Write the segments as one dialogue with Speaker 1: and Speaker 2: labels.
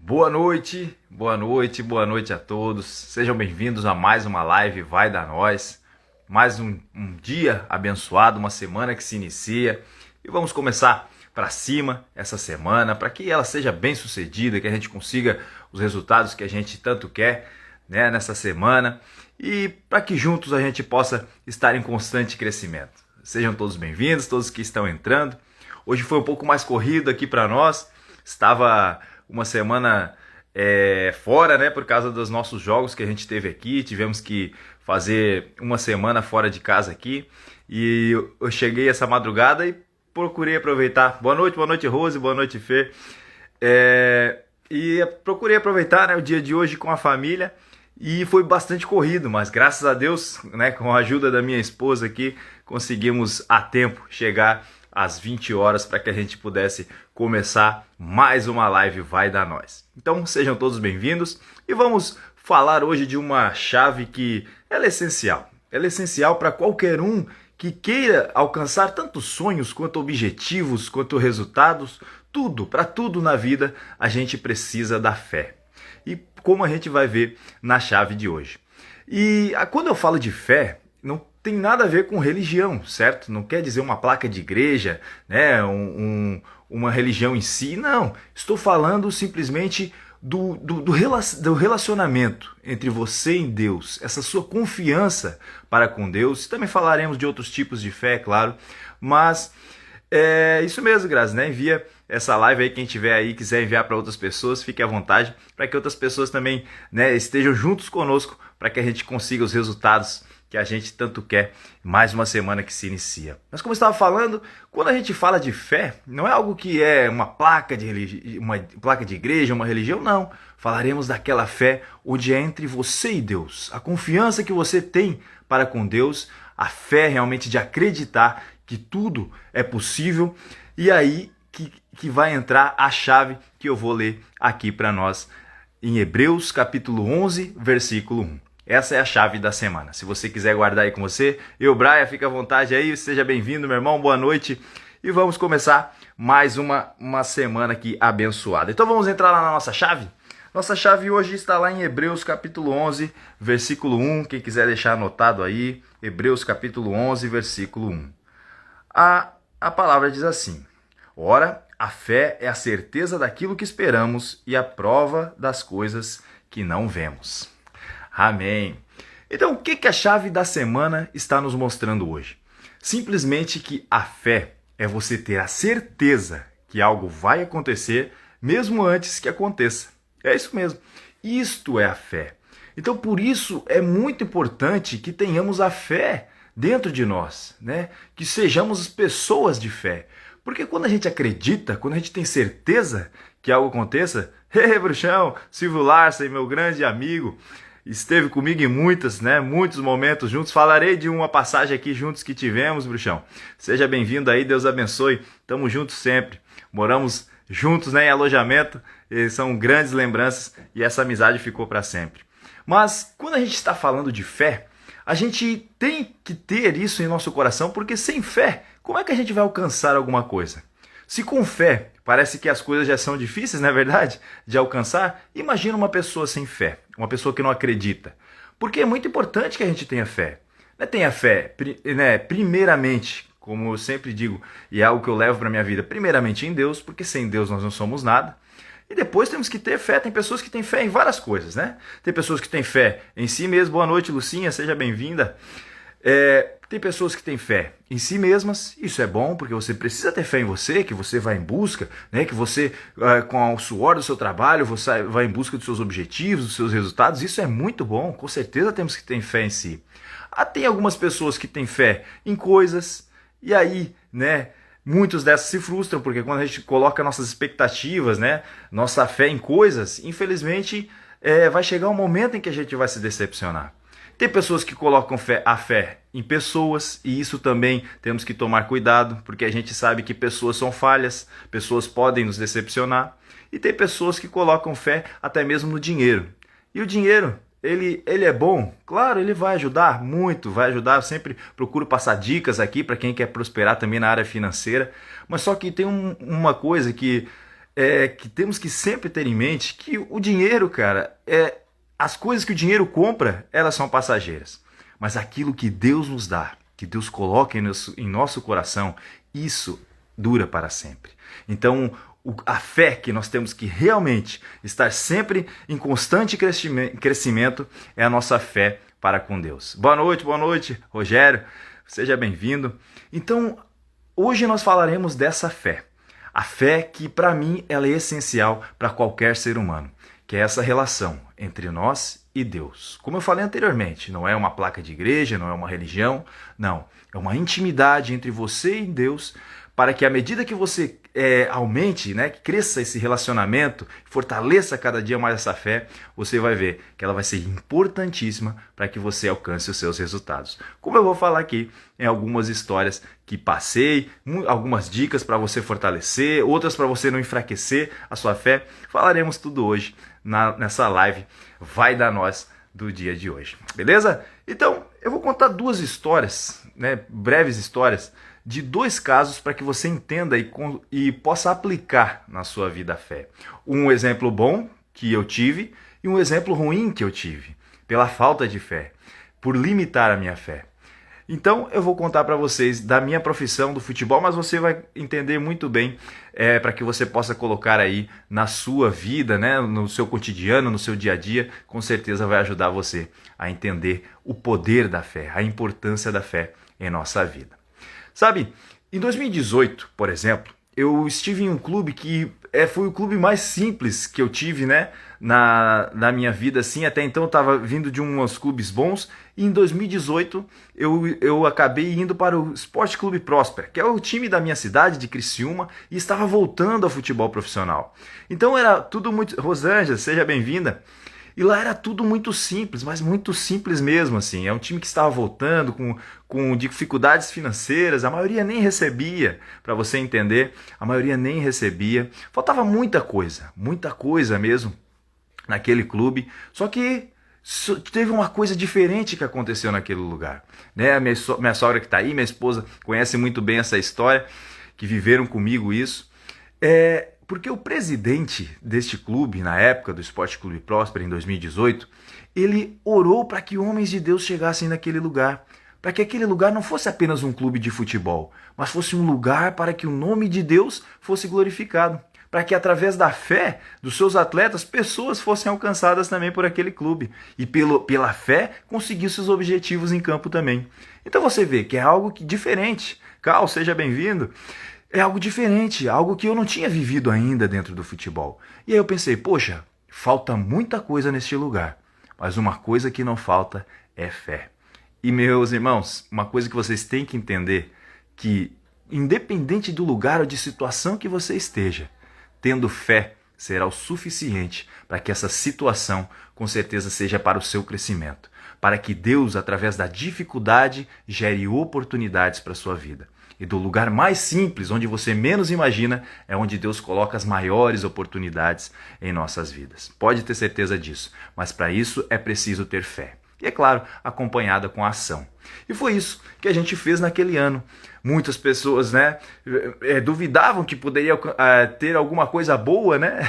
Speaker 1: Boa noite, boa noite, boa noite a todos. Sejam bem-vindos a mais uma live Vai da Nós. Mais um dia abençoado, uma semana que se inicia. E vamos começar para cima essa semana, para que ela seja bem sucedida, que a gente consiga os resultados que a gente tanto quer, né, nessa semana. E para que juntos a gente possa estar em constante crescimento. Sejam todos bem-vindos, todos que estão entrando. Hoje foi um pouco mais corrido aqui para nós. Estava uma semana fora, né, por causa dos nossos jogos que a gente teve aqui. Tivemos que fazer uma semana fora de casa aqui. E eu cheguei essa madrugada e procurei aproveitar. Boa noite Rose, boa noite Fê. E procurei aproveitar, né, o dia de hoje com a família. E foi bastante corrido, mas graças a Deus, né, com a ajuda da minha esposa aqui, conseguimos a tempo chegar às 20 horas para que a gente pudesse começar mais uma live Vai da Nós. Então sejam todos bem-vindos e vamos falar hoje de uma chave que ela é essencial. Ela é essencial para qualquer um que queira alcançar tanto sonhos quanto objetivos, quanto resultados, tudo, para tudo na vida a gente precisa da fé. E como a gente vai ver na chave de hoje. E quando eu falo de fé, não tem nada a ver com religião, certo? Não quer dizer uma placa de igreja, né? Uma religião em si, não. Estou falando simplesmente do relacionamento entre você e Deus, essa sua confiança para com Deus. Também falaremos de outros tipos de fé, claro, mas é isso mesmo, Grazi, né? Envia essa live aí, quem tiver aí, quiser enviar para outras pessoas, fique à vontade, para que outras pessoas também, né, estejam juntos conosco, para que a gente consiga os resultados que a gente tanto quer, mais uma semana que se inicia. Mas como eu estava falando, quando a gente fala de fé, não é algo que é uma placa de igreja, uma religião, não. Falaremos daquela fé onde é entre você e Deus, a confiança que você tem para com Deus, a fé realmente de acreditar que tudo é possível, e aí que vai entrar a chave que eu vou ler aqui para nós em Hebreus capítulo 11, versículo 1. Essa é a chave da semana. Se você quiser guardar aí com você, Brian, fica à vontade aí, seja bem-vindo, meu irmão, boa noite. E vamos começar mais uma semana aqui abençoada. Então vamos entrar lá na nossa chave? Nossa chave hoje está lá em Hebreus capítulo 11, versículo 1. Quem quiser deixar anotado aí, Hebreus capítulo 11, versículo 1. A palavra diz assim: ora, a fé é a certeza daquilo que esperamos e a prova das coisas que não vemos. Amém. Então, o que a chave da semana está nos mostrando hoje? Simplesmente que a fé é você ter a certeza que algo vai acontecer mesmo antes que aconteça. É isso mesmo. Isto é a fé. Então, por isso é muito importante que tenhamos a fé dentro de nós, né? Que sejamos pessoas de fé. Porque quando a gente acredita, quando a gente tem certeza que algo aconteça, Bruxão, Silvio Larsen, meu grande amigo, esteve comigo em muitos momentos juntos. Falarei de uma passagem aqui juntos que tivemos, Bruxão. Seja bem-vindo aí, Deus abençoe. Tamo juntos sempre. Moramos juntos, né, em alojamento. E são grandes lembranças e essa amizade ficou para sempre. Mas quando a gente está falando de fé, a gente tem que ter isso em nosso coração, porque sem fé, como é que a gente vai alcançar alguma coisa? Se com fé parece que as coisas já são difíceis, não é verdade? De alcançar, imagina uma pessoa sem fé, uma pessoa que não acredita. Porque é muito importante que a gente tenha fé. Tenha fé, né, primeiramente, como eu sempre digo, e é algo que eu levo para minha vida, primeiramente em Deus, porque sem Deus nós não somos nada. E depois temos que ter fé. Tem pessoas que têm fé em várias coisas, né? Tem pessoas que têm fé em si mesmo. Boa noite, Lucinha, seja bem-vinda. Tem pessoas que têm fé em si mesmas. Isso é bom, porque você precisa ter fé em você, que você vai em busca, né? Que você, com o suor do seu trabalho, você vai em busca dos seus objetivos, dos seus resultados. Isso é muito bom, com certeza temos que ter fé em si. Tem algumas pessoas que têm fé em coisas, e aí, né? Muitos dessas se frustram, porque quando a gente coloca nossas expectativas, né, nossa fé em coisas, infelizmente vai chegar um momento em que a gente vai se decepcionar. Tem pessoas que colocam a fé em pessoas, e isso também temos que tomar cuidado, porque a gente sabe que pessoas são falhas, pessoas podem nos decepcionar. E tem pessoas que colocam fé até mesmo no dinheiro. E o dinheiro, ele é bom? Claro, ele vai ajudar muito, vai ajudar. Eu sempre procuro passar dicas aqui para quem quer prosperar também na área financeira. Mas só que tem uma coisa que que temos que sempre ter em mente que o dinheiro, cara, as coisas que o dinheiro compra, elas são passageiras. Mas aquilo que Deus nos dá, que Deus coloca em nosso coração, isso dura para sempre. Então, a fé que nós temos que realmente estar sempre em constante crescimento é a nossa fé para com Deus. Boa noite, Rogério. Seja bem-vindo. Então, hoje nós falaremos dessa fé. A fé que, para mim, ela é essencial para qualquer ser humano, que é essa relação entre nós e Deus. Como eu falei anteriormente, não é uma placa de igreja, não é uma religião, não. É uma intimidade entre você e Deus, para que à medida que você aumente, né, que cresça esse relacionamento, fortaleça cada dia mais essa fé, você vai ver que ela vai ser importantíssima para que você alcance os seus resultados. Como eu vou falar aqui em algumas histórias que passei, algumas dicas para você fortalecer, outras para você não enfraquecer a sua fé, falaremos tudo hoje nessa live Vai da Nós do dia de hoje, beleza? Então, eu vou contar duas histórias, né, breves histórias, de dois casos para que você entenda e possa aplicar na sua vida a fé. Um exemplo bom que eu tive e um exemplo ruim que eu tive, pela falta de fé, por limitar a minha fé. Então eu vou contar para vocês da minha profissão do futebol, mas você vai entender muito bem para que você possa colocar aí na sua vida, né, no seu cotidiano, no seu dia a dia, com certeza vai ajudar você a entender o poder da fé, a importância da fé em nossa vida. Sabe, em 2018, por exemplo, eu estive em um clube que foi o clube mais simples que eu tive, né, na minha vida, assim. Até então eu estava vindo de uns clubes bons e em 2018 eu acabei indo para o Esporte Clube Próspera, que é o time da minha cidade, de Criciúma, e estava voltando ao futebol profissional. Então era tudo muito... Rosângela, seja bem-vinda. E lá era tudo muito simples, mas muito simples mesmo, assim. É um time que estava voltando com dificuldades financeiras, a maioria nem recebia, para você entender, a maioria nem recebia. Faltava muita coisa mesmo naquele clube, só que teve uma coisa diferente que aconteceu naquele lugar, né? A minha sogra que está aí, minha esposa, conhece muito bem essa história, que viveram comigo isso. Porque o presidente deste clube, na época do Esporte Clube Próspera, em 2018, ele orou para que homens de Deus chegassem naquele lugar, para que aquele lugar não fosse apenas um clube de futebol, mas fosse um lugar para que o nome de Deus fosse glorificado, para que através da fé dos seus atletas, pessoas fossem alcançadas também por aquele clube e pela fé conseguisse os objetivos em campo também. Então você vê que é algo diferente. Cal, seja bem-vindo. É algo diferente, algo que eu não tinha vivido ainda dentro do futebol. E aí eu pensei, poxa, falta muita coisa neste lugar, mas uma coisa que não falta é fé. E meus irmãos, uma coisa que vocês têm que entender, que independente do lugar ou de situação que você esteja, tendo fé será o suficiente para que essa situação com certeza seja para o seu crescimento, para que Deus, através da dificuldade, gere oportunidades para a sua vida. E do lugar mais simples, onde você menos imagina, é onde Deus coloca as maiores oportunidades em nossas vidas. Pode ter certeza disso, mas para isso é preciso ter fé. E é claro, acompanhada com a ação. E foi isso que a gente fez naquele ano. Muitas pessoas, né, duvidavam que poderia ter alguma coisa boa, né,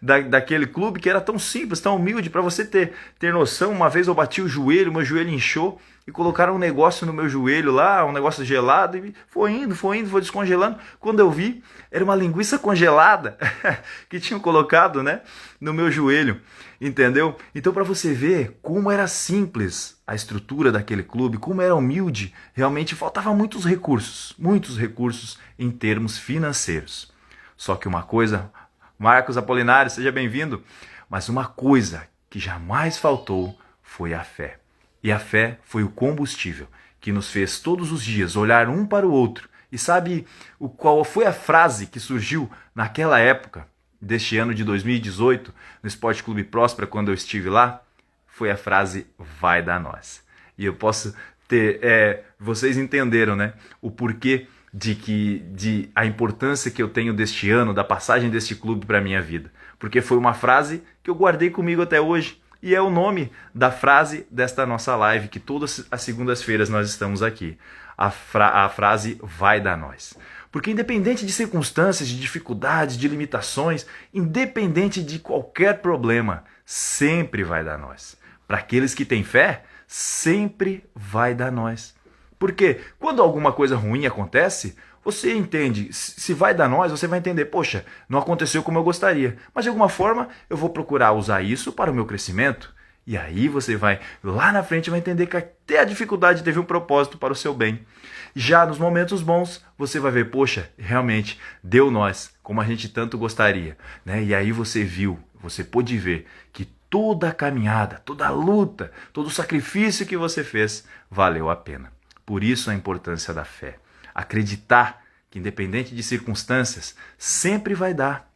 Speaker 1: daquele clube que era tão simples, tão humilde. Para você ter noção, uma vez eu bati o joelho, meu joelho inchou, e colocaram um negócio no meu joelho lá, um negócio gelado, e foi indo, foi descongelando. Quando eu vi, era uma linguiça congelada que tinham colocado, né, no meu joelho, entendeu? Então, para você ver como era simples a estrutura daquele clube, como era humilde, realmente faltava muitos recursos em termos financeiros. Só que uma coisa, Marcos Apolinário, seja bem-vindo, mas uma coisa que jamais faltou foi a fé. E a fé foi o combustível que nos fez todos os dias olhar um para o outro. E sabe qual foi a frase que surgiu naquela época, deste ano de 2018, no Esporte Clube Próspera, quando eu estive lá? Foi a frase, vai dar nós. E eu posso ter... vocês entenderam, né? O porquê de a importância que eu tenho deste ano, da passagem deste clube para a minha vida. Porque foi uma frase que eu guardei comigo até hoje. E é o nome da frase desta nossa live, que todas as segundas-feiras nós estamos aqui. A frase vai dar nós. Porque independente de circunstâncias, de dificuldades, de limitações, independente de qualquer problema, sempre vai dar nós. Para aqueles que têm fé, sempre vai dar nós. Porque quando alguma coisa ruim acontece, você entende, se vai dar nós, você vai entender, poxa, não aconteceu como eu gostaria, mas de alguma forma eu vou procurar usar isso para o meu crescimento. E aí você vai, lá na frente, vai entender que até a dificuldade teve um propósito para o seu bem. Já nos momentos bons, você vai ver, poxa, realmente deu nós, como a gente tanto gostaria, né? E aí você viu, você pôde ver que toda a caminhada, toda a luta, todo o sacrifício que você fez valeu a pena. Por isso a importância da fé. Acreditar que independente de circunstâncias, sempre vai dar,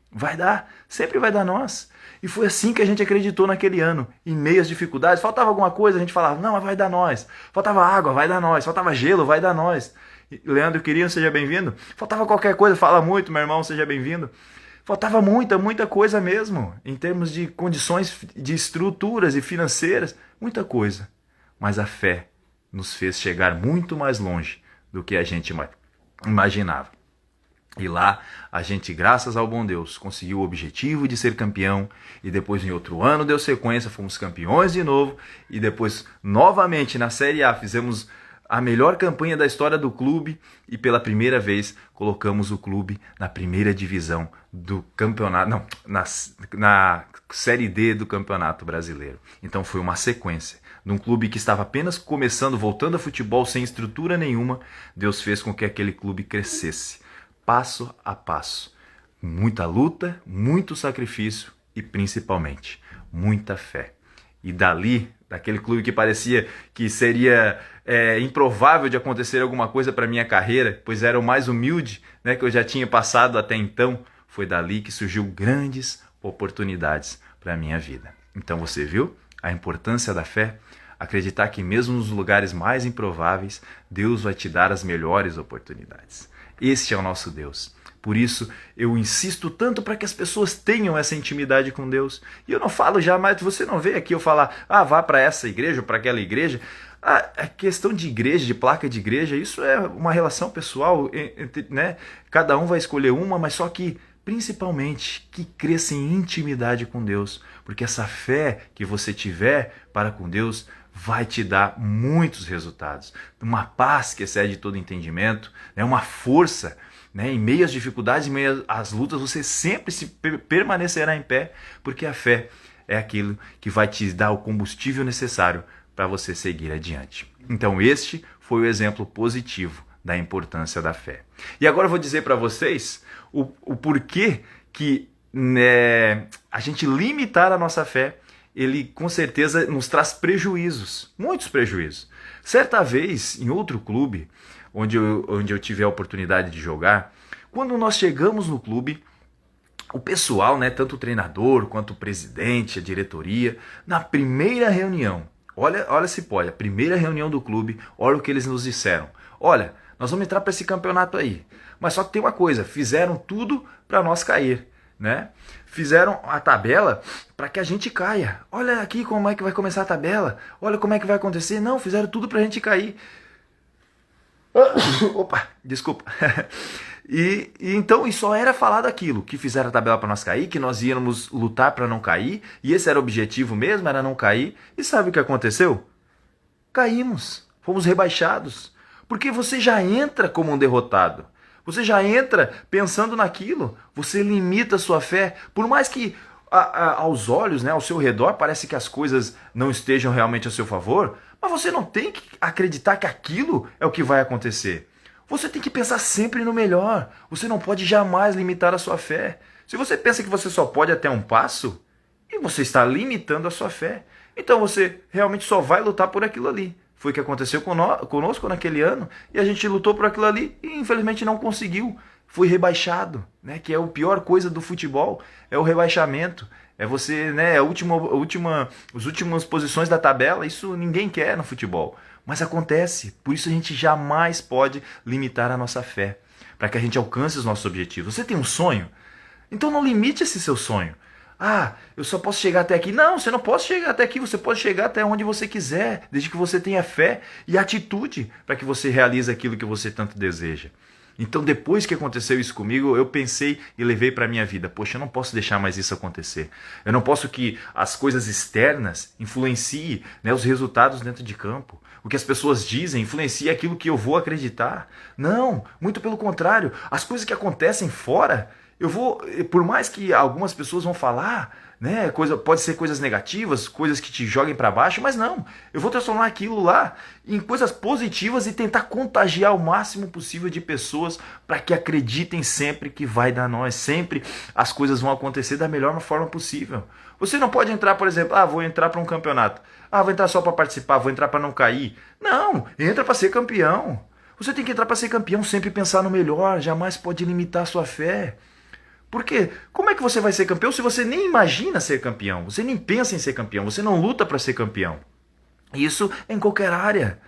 Speaker 1: sempre vai dar nós. E foi assim que a gente acreditou naquele ano, em meio às dificuldades. Faltava alguma coisa, a gente falava, não, mas vai dar nós. Faltava água, vai dar nós. Faltava gelo, vai dar nós. Leandro Quirino, seja bem-vindo. Faltava qualquer coisa, fala muito, meu irmão, seja bem-vindo. Faltava muita coisa mesmo, em termos de condições, de estruturas e financeiras, muita coisa. Mas a fé nos fez chegar muito mais longe do que a gente imaginava. E lá a gente, graças ao bom Deus, conseguiu o objetivo de ser campeão e depois em outro ano deu sequência, fomos campeões de novo e depois novamente na Série A fizemos a melhor campanha da história do clube e pela primeira vez colocamos o clube na primeira divisão do campeonato, não, na Série D do Campeonato Brasileiro. Então foi uma sequência. De um clube que estava apenas começando, voltando a futebol sem estrutura nenhuma, Deus fez com que aquele clube crescesse, passo a passo. Muita luta, muito sacrifício e principalmente muita fé. E dali, daquele clube que parecia que seria improvável de acontecer alguma coisa para minha carreira, pois era o mais humilde, né, que eu já tinha passado até então, foi dali que surgiu grandes oportunidades para a minha vida. Então você viu a importância da fé? Acreditar que mesmo nos lugares mais improváveis, Deus vai te dar as melhores oportunidades. Este é o nosso Deus. Por isso, eu insisto tanto para que as pessoas tenham essa intimidade com Deus. E eu não falo jamais, você não vê aqui eu falar, vá para essa igreja ou para aquela igreja. A questão de igreja, de placa de igreja, isso é uma relação pessoal, né? Cada um vai escolher uma, mas só que, principalmente, que cresça em intimidade com Deus. Porque essa fé que você tiver para com Deus vai te dar muitos resultados. Uma paz que excede todo entendimento, né? Uma força, né? Em meio às dificuldades, em meio às lutas, você sempre permanecerá em pé, porque a fé é aquilo que vai te dar o combustível necessário para você seguir adiante. Então este foi o exemplo positivo da importância da fé. E agora eu vou dizer para vocês o porquê que a gente limitar a nossa fé, ele com certeza nos traz prejuízos, muitos prejuízos. Certa vez, em outro clube, onde eu tive a oportunidade de jogar, quando nós chegamos no clube, o pessoal, né, tanto o treinador quanto o presidente, a diretoria, na primeira reunião, olha se pode, a primeira reunião do clube, olha o que eles nos disseram. Olha, nós vamos entrar para esse campeonato aí, mas só que tem uma coisa, fizeram tudo para nós cair, né? Fizeram a tabela para que a gente caia. Olha aqui como é que vai começar a tabela. Olha como é que vai acontecer. Não, fizeram tudo para a gente cair. Opa, desculpa. E então só era falado aquilo, que fizeram a tabela para nós cair, que nós íamos lutar para não cair, e esse era o objetivo mesmo, era não cair. E sabe o que aconteceu? Caímos, fomos rebaixados, porque você já entra como um derrotado. Você já entra pensando naquilo, você limita a sua fé, por mais que aos olhos, né, ao seu redor, parece que as coisas não estejam realmente a seu favor, mas você não tem que acreditar que aquilo é o que vai acontecer. Você tem que pensar sempre no melhor, você não pode jamais limitar a sua fé. Se você pensa que você só pode até um passo, e você está limitando a sua fé, então você realmente só vai lutar por aquilo ali. Foi o que aconteceu conosco naquele ano, e a gente lutou por aquilo ali e infelizmente não conseguiu. Foi rebaixado, né? Que é a pior coisa do futebol, é o rebaixamento. É você, né, as últimas posições da tabela, isso ninguém quer no futebol. Mas acontece, por isso a gente jamais pode limitar a nossa fé, para que a gente alcance os nossos objetivos. Você tem um sonho? Então não limite esse seu sonho. Eu só posso chegar até aqui. Não, você não pode chegar até aqui, você pode chegar até onde você quiser, desde que você tenha fé e atitude para que você realize aquilo que você tanto deseja. Então, depois que aconteceu isso comigo, eu pensei e levei para a minha vida. Poxa, eu não posso deixar mais isso acontecer. Eu não posso que as coisas externas influenciem, né, os resultados dentro de campo. O que as pessoas dizem influencia aquilo que eu vou acreditar. Não, muito pelo contrário. As coisas que acontecem fora, eu vou, por mais que algumas pessoas vão falar, né, pode ser coisas negativas, coisas que te joguem para baixo, mas não, eu vou transformar aquilo lá em coisas positivas e tentar contagiar o máximo possível de pessoas para que acreditem sempre que vai dar nós, sempre as coisas vão acontecer da melhor forma possível. Você não pode entrar, por exemplo, vou entrar para um campeonato, vou entrar só para participar, vou entrar para não cair. Não, entra para ser campeão. Você tem que entrar para ser campeão, sempre pensar no melhor, jamais pode limitar a sua fé. Porque como é que você vai ser campeão se você nem imagina ser campeão? Você nem pensa em ser campeão, você não luta para ser campeão. Isso é em qualquer área.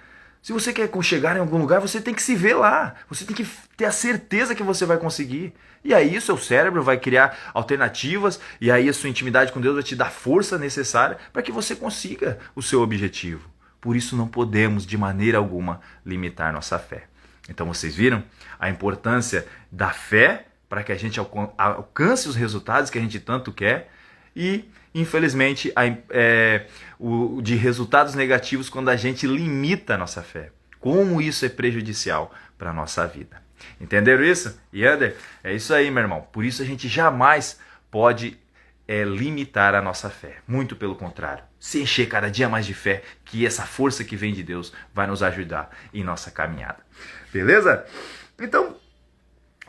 Speaker 1: Se você quer chegar em algum lugar, você tem que se ver lá. Você tem que ter a certeza que você vai conseguir. E aí o seu cérebro vai criar alternativas, e aí a sua intimidade com Deus vai te dar força necessária para que você consiga o seu objetivo. Por isso não podemos de maneira alguma limitar nossa fé. Então vocês viram a importância da fé para que a gente alcance os resultados que a gente tanto quer e, infelizmente, de resultados negativos quando a gente limita a nossa fé. Como isso é prejudicial para a nossa vida. Entenderam isso? Yander? É isso aí, meu irmão. Por isso a gente jamais pode limitar a nossa fé. Muito pelo contrário. Se encher cada dia mais de fé, que essa força que vem de Deus vai nos ajudar em nossa caminhada. Beleza? Então,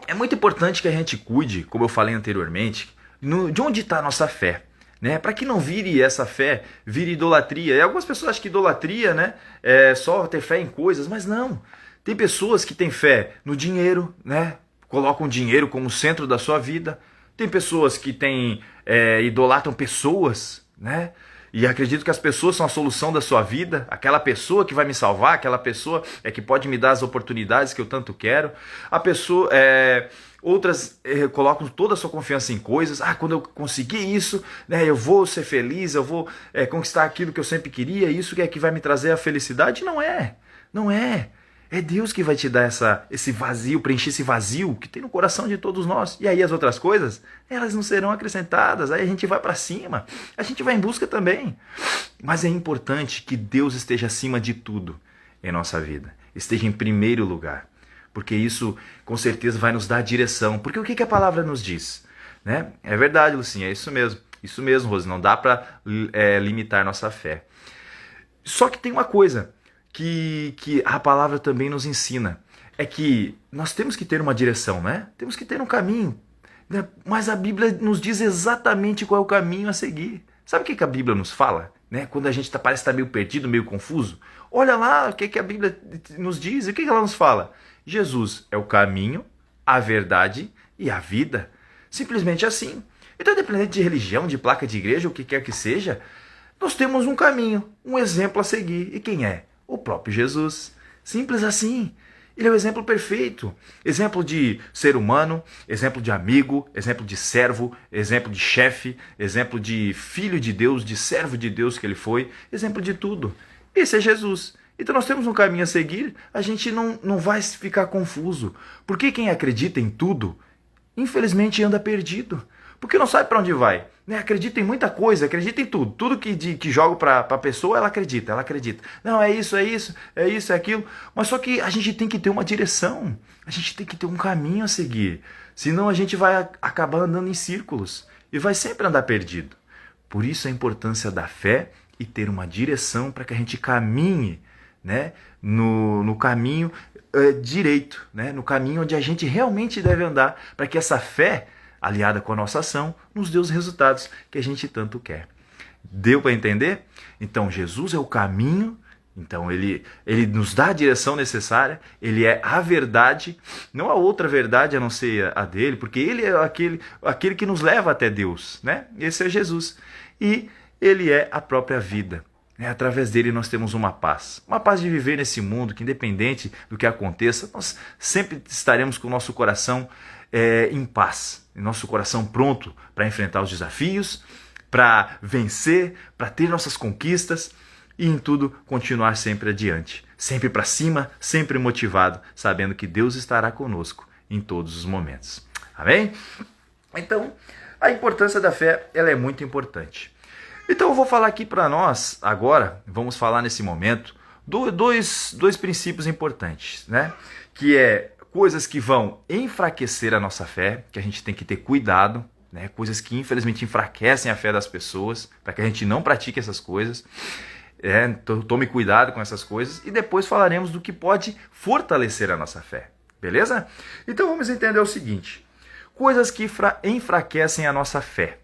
Speaker 1: é muito importante que a gente cuide, como eu falei anteriormente, de onde está a nossa fé. Né? Para que não vire essa fé, vire idolatria. E algumas pessoas acham que idolatria, né, é só ter fé em coisas, mas não. Tem pessoas que têm fé no dinheiro, né? Colocam o dinheiro como centro da sua vida. Tem pessoas que idolatram pessoas, né? E acredito que as pessoas são a solução da sua vida, aquela pessoa que vai me salvar, aquela pessoa que pode me dar as oportunidades que eu tanto quero. Outras colocam toda a sua confiança em coisas. Quando eu conseguir isso, né, eu vou ser feliz, eu vou conquistar aquilo que eu sempre queria, isso que vai me trazer a felicidade. Não é, não é. É Deus que vai te dar esse vazio, preencher esse vazio que tem no coração de todos nós. E aí as outras coisas, elas não serão acrescentadas. Aí a gente vai para cima, a gente vai em busca também. Mas é importante que Deus esteja acima de tudo em nossa vida. Esteja em primeiro lugar. Porque isso com certeza vai nos dar direção. Porque o que a palavra nos diz? Né? É verdade, Lucinha, é isso mesmo. Isso mesmo, Rose, não dá para limitar nossa fé. Só que tem uma coisa que a palavra também nos ensina, é que nós temos que ter uma direção, né? Temos que ter um caminho, né? Mas a Bíblia nos diz exatamente qual é o caminho a seguir. Sabe o que a Bíblia nos fala? Né? Quando a gente parece estar meio perdido, meio confuso, olha lá o que a Bíblia nos diz, e o que ela nos fala? Jesus é o caminho, a verdade e a vida. Simplesmente assim. Então, independente de religião, de placa de igreja, o que quer que seja, nós temos um caminho, um exemplo a seguir. E quem é? O próprio Jesus. Simples assim. Ele é o exemplo perfeito. Exemplo de ser humano, exemplo de amigo, exemplo de servo, exemplo de chefe, exemplo de filho de Deus, de servo de Deus que ele foi, exemplo de tudo. Esse é Jesus. Então nós temos um caminho a seguir, a gente não vai ficar confuso. Porque quem acredita em tudo, infelizmente anda perdido. Porque não sabe para onde vai. Né? Acredita em muita coisa, acredita em tudo. Tudo que jogo para a pessoa, ela acredita. Não, é isso, é aquilo. Mas só que a gente tem que ter uma direção. A gente tem que ter um caminho a seguir. Senão a gente vai acabar andando em círculos. E vai sempre andar perdido. Por isso a importância da fé e ter uma direção para que a gente caminhe, né, no caminho direito. Né? No caminho onde a gente realmente deve andar. Para que essa fé, aliada com a nossa ação, nos dê os resultados que a gente tanto quer. Deu para entender? Então Jesus é o caminho, então ele nos dá a direção necessária, ele é a verdade, não há outra verdade a não ser a dele, porque ele é aquele que nos leva até Deus, né? Esse é Jesus. E ele é a própria vida. Através dele nós temos uma paz de viver nesse mundo que, independente do que aconteça, nós sempre estaremos com o nosso coração em paz, nosso coração pronto para enfrentar os desafios, para vencer, para ter nossas conquistas e em tudo continuar sempre adiante, sempre para cima, sempre motivado, sabendo que Deus estará conosco em todos os momentos. Amém? Então, a importância da fé, ela é muito importante. Então eu vou falar aqui para nós, agora, vamos falar nesse momento, dois princípios importantes, né? Que é coisas que vão enfraquecer a nossa fé, que a gente tem que ter cuidado, né? Coisas que infelizmente enfraquecem a fé das pessoas, para que a gente não pratique essas coisas. Tome cuidado com essas coisas. E depois falaremos do que pode fortalecer a nossa fé, beleza? Então vamos entender o seguinte: coisas que enfraquecem a nossa fé.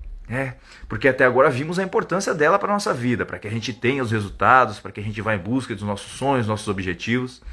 Speaker 1: Porque até agora vimos a importância dela para a nossa vida, para que a gente tenha os resultados, para que a gente vá em busca dos nossos sonhos, nossos objetivos.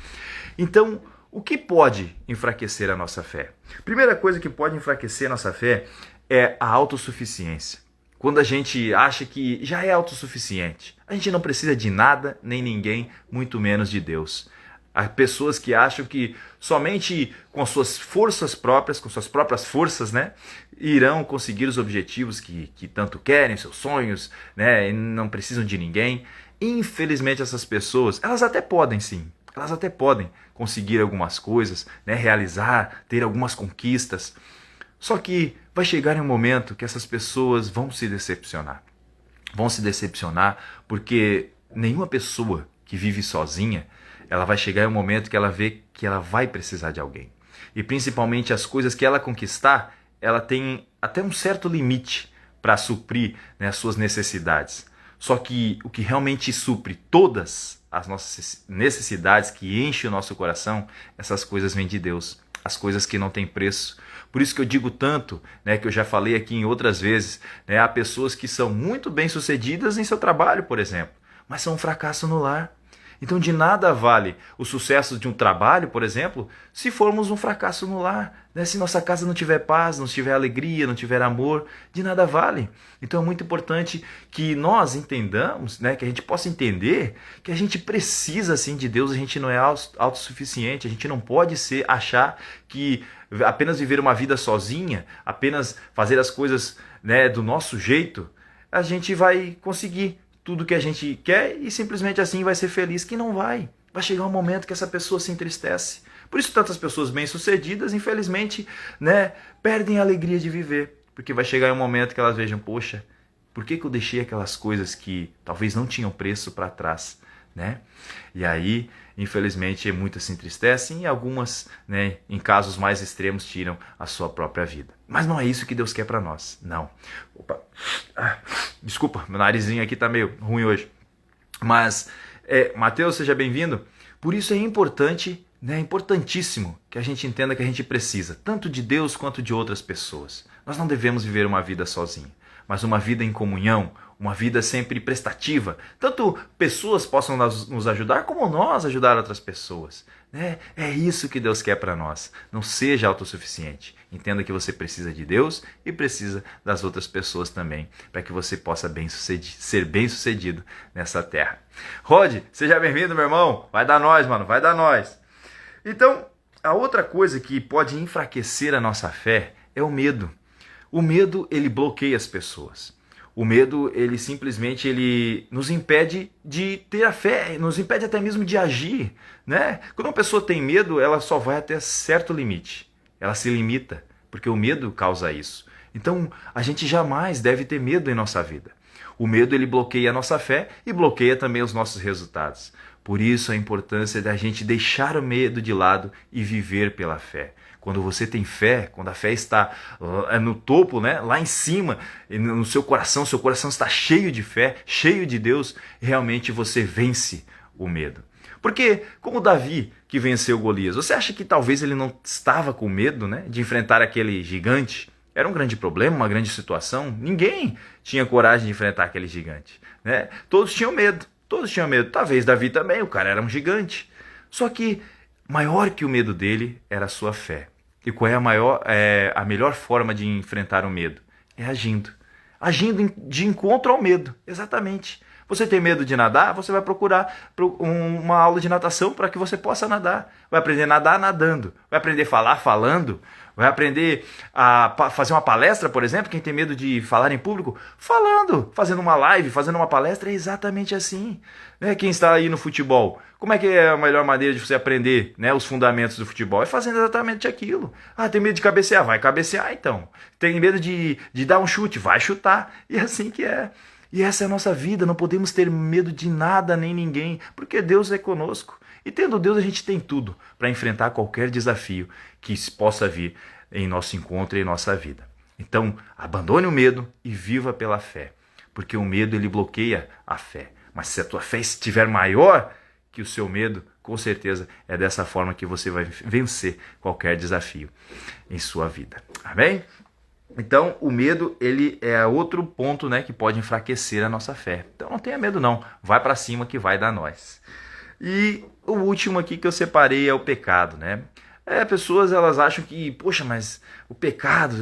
Speaker 1: Então, o que pode enfraquecer a nossa fé? Primeira coisa que pode enfraquecer a nossa fé é a autossuficiência. Quando a gente acha que já é autossuficiente, a gente não precisa de nada nem ninguém, muito menos de Deus. Há pessoas que acham que somente com suas forças próprias, com suas próprias forças, né, irão conseguir os objetivos que tanto querem, seus sonhos, né, e não precisam de ninguém. Infelizmente essas pessoas, elas até podem sim, elas até podem conseguir algumas coisas, né, realizar, ter algumas conquistas. Só que vai chegar em um momento que essas pessoas vão se decepcionar. Vão se decepcionar porque nenhuma pessoa que vive sozinha, ela vai chegar em um momento que ela vê que ela vai precisar de alguém. E principalmente as coisas que ela conquistar, ela tem até um certo limite para suprir, né, as suas necessidades. Só que o que realmente supre todas as nossas necessidades, que enche o nosso coração, essas coisas vêm de Deus. As coisas que não têm preço. Por isso que eu digo tanto, né, que eu já falei aqui em outras vezes, né, há pessoas que são muito bem-sucedidas em seu trabalho, por exemplo, mas são um fracasso no lar. Então de nada vale o sucesso de um trabalho, por exemplo, se formos um fracasso no lar, né? Se nossa casa não tiver paz, não tiver alegria, não tiver amor, de nada vale. Então é muito importante que nós entendamos, né, que a gente possa entender que a gente precisa sim de Deus, a gente não é autossuficiente, a gente não pode achar que apenas viver uma vida sozinha, apenas fazer as coisas, né, do nosso jeito, a gente vai conseguir tudo que a gente quer e simplesmente assim vai ser feliz, que não vai. Vai chegar um momento que essa pessoa se entristece. Por isso tantas pessoas bem-sucedidas, infelizmente, né, perdem a alegria de viver. Porque vai chegar um momento que elas vejam, poxa, por que eu deixei aquelas coisas que talvez não tinham preço para trás, né? E aí, infelizmente, muitas se entristecem e algumas, né, em casos mais extremos, tiram a sua própria vida. Mas não é isso que Deus quer para nós, não. Opa. Desculpa, meu narizinho aqui tá meio ruim hoje. Mas, Mateus, seja bem-vindo. Por isso é importante, né, importantíssimo que a gente entenda que a gente precisa, tanto de Deus quanto de outras pessoas. Nós não devemos viver uma vida sozinha, mas uma vida em comunhão, uma vida sempre prestativa. Tanto pessoas possam nos ajudar, como nós ajudar outras pessoas, né? É isso que Deus quer para nós. Não seja autossuficiente. Entenda que você precisa de Deus e precisa das outras pessoas também, para que você possa ser bem-sucedido nessa terra. Rod, seja bem-vindo, meu irmão. Vai dar nós, mano. Vai dar nós. Então, a outra coisa que pode enfraquecer a nossa fé é o medo. O medo, ele bloqueia as pessoas. O medo, ele simplesmente nos impede de ter a fé, nos impede até mesmo de agir, né? Quando uma pessoa tem medo, ela só vai até certo limite. Ela se limita, porque o medo causa isso. Então, a gente jamais deve ter medo em nossa vida. O medo, ele bloqueia a nossa fé e bloqueia também os nossos resultados. Por isso, a importância da gente deixar o medo de lado e viver pela fé. Quando você tem fé, quando a fé está no topo, né, lá em cima, no seu coração está cheio de fé, cheio de Deus, realmente você vence o medo. Porque, como Davi, que venceu Golias, você acha que talvez ele não estava com medo, né, de enfrentar aquele gigante? Era um grande problema, uma grande situação. Ninguém tinha coragem de enfrentar aquele gigante, né? Todos tinham medo. Talvez Davi também, o cara era um gigante. Só que maior que o medo dele era a sua fé. E qual é a melhor forma de enfrentar o medo? É agindo. Agindo de encontro ao medo, exatamente. Você tem medo de nadar? Você vai procurar uma aula de natação para que você possa nadar. Vai aprender a nadar nadando. Vai aprender a falar falando. Vai aprender a fazer uma palestra, por exemplo? Quem tem medo de falar em público? Falando, fazendo uma live, fazendo uma palestra, é exatamente assim. Né? Quem está aí no futebol, como é que é a melhor maneira de você aprender, né, os fundamentos do futebol? É fazendo exatamente aquilo. Ah, tem medo de cabecear? Vai cabecear então. Tem medo de dar um chute? Vai chutar. E é assim que é. E essa é a nossa vida, não podemos ter medo de nada nem ninguém, porque Deus é conosco. E tendo Deus, a gente tem tudo para enfrentar qualquer desafio que possa vir em nosso encontro e em nossa vida. Então, abandone o medo e viva pela fé, porque o medo ele bloqueia a fé. Mas se a tua fé estiver maior que o seu medo, com certeza é dessa forma que você vai vencer qualquer desafio em sua vida. Amém? Então, o medo ele é outro ponto, né, que pode enfraquecer a nossa fé. Então, não tenha medo não, vai para cima que vai dar nós. E o último aqui que eu separei é o pecado, né? Pessoas elas acham que, poxa, mas o pecado,